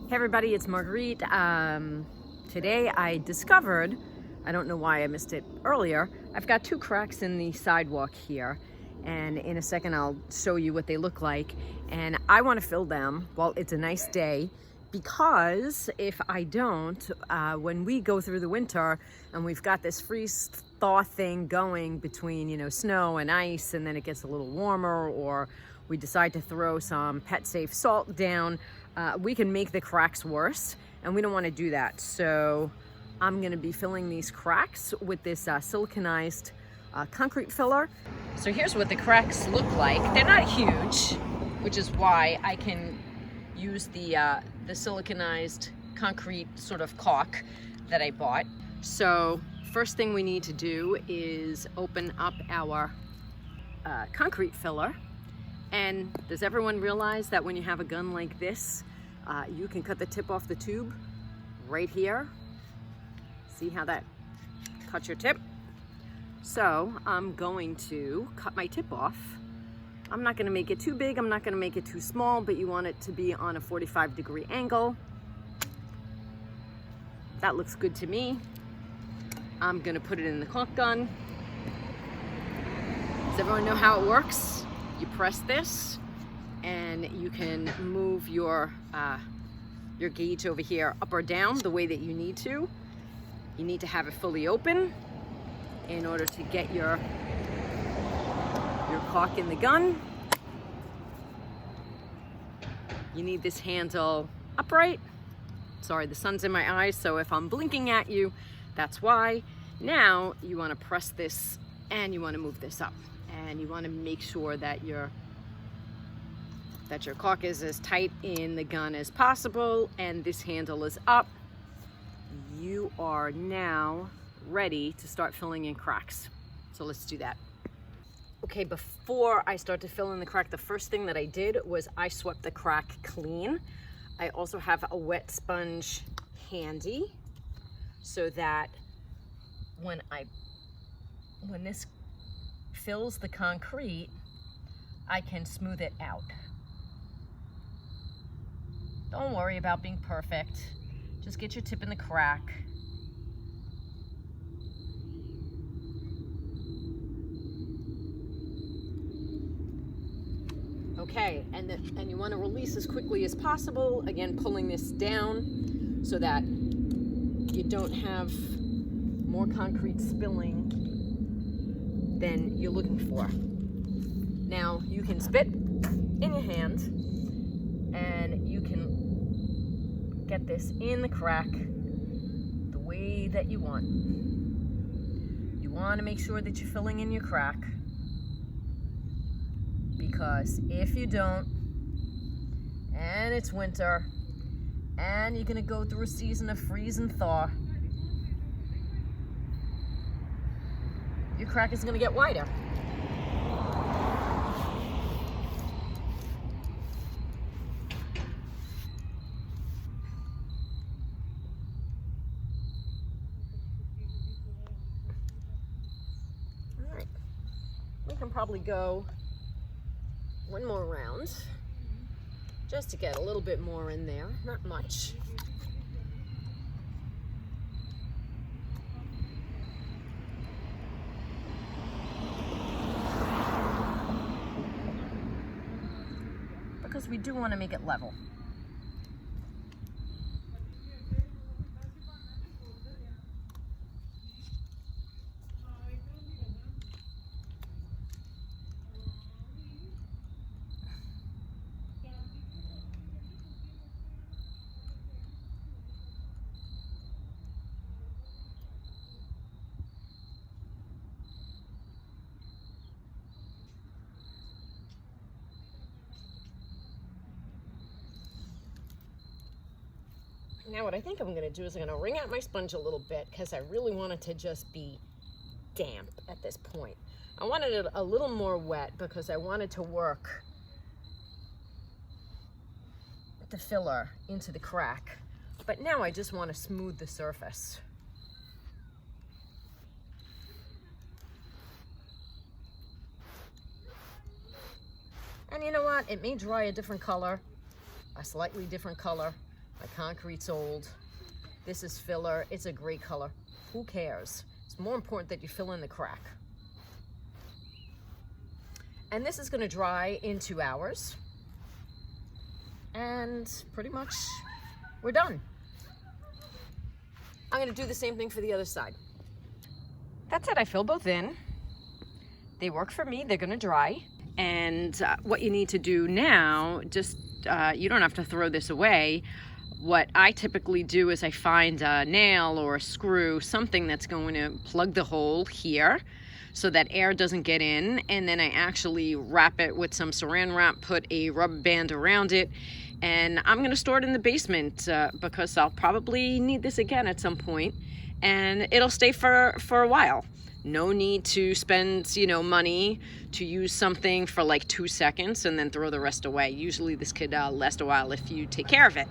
Hey everybody, it's Marguerite. Today I discovered, I don't know why I missed it earlier, I've got two cracks in the sidewalk here, and in a second I'll show you what they look like. And I want to fill them while it's a nice day, because if I don't, when we go through the winter and we've got this freeze thaw thing going between snow and ice, and then it gets a little warmer, or we decide to throw some pet safe salt down, we can make the cracks worse, and we don't want to do that. So I'm going to be filling these cracks with this siliconized concrete filler. So here's what the cracks look like. They're not huge, which is why I can use the siliconized concrete sort of caulk that I bought. So first thing we need to do is open up our concrete filler. And does everyone realize that when you have a gun like this, you can cut the tip off the tube right here? See how that cuts your tip? So I'm going to cut my tip off. I'm not gonna make it too big, I'm not gonna make it too small, but you want it to be on a 45-degree angle. That looks good to me. I'm gonna put it in the caulk gun. Does everyone know how it works? You press this and you can move your gauge over here up or down the way that you need to. You need to have it fully open in order to get your caulk in the gun. You need this handle upright. Sorry, the sun's in my eyes, so if I'm blinking at you, that's why. Now you want to press this and you want to move this up. And you want to make sure that your caulk is as tight in the gun as possible, and this handle is up. You are now ready to start filling in cracks. So let's do that. Okay, before I start to fill in the crack, the first thing that I did was I swept the crack clean. I also have a wet sponge handy so that when this fills the concrete, I can smooth it out. Don't worry about being perfect. Just get your tip in the crack. Okay, and you want to release as quickly as possible. Again, pulling this down so that you don't have more concrete spilling than you're looking for. Now you can spit in your hand and you can get this in the crack the way that you want. You want to make sure that you're filling in your crack, because if you don't, and it's winter and you're going to go through a season of freeze and thaw, your crack is going to get wider. All right, we can probably go one more round just to get a little bit more in there, not much. Because we do want to make it level. Now what I think I'm going to do is I'm going to wring out my sponge a little bit, because I really want it to just be damp at this point. I wanted it a little more wet because I wanted to work the filler into the crack. But now I just want to smooth the surface. And you know what? It may dry a different color, a slightly different color, My concrete's old. This is filler. It's a great color. Who cares? It's more important that you fill in the crack. And this is going to dry in 2 hours. And pretty much we're done. I'm going to do the same thing for the other side. That's it. I fill both in. They work for me. They're going to dry. And what you need to do now, just you don't have to throw this away. What I typically do is I find a nail or a screw, something that's going to plug the hole here so that air doesn't get in, and then I actually wrap it with some saran wrap, put a rubber band around it, and I'm going to store it in the basement because I'll probably need this again at some point, and it'll stay for a while. No need to spend, money to use something for like 2 seconds and then throw the rest away. Usually this could last a while if you take care of it.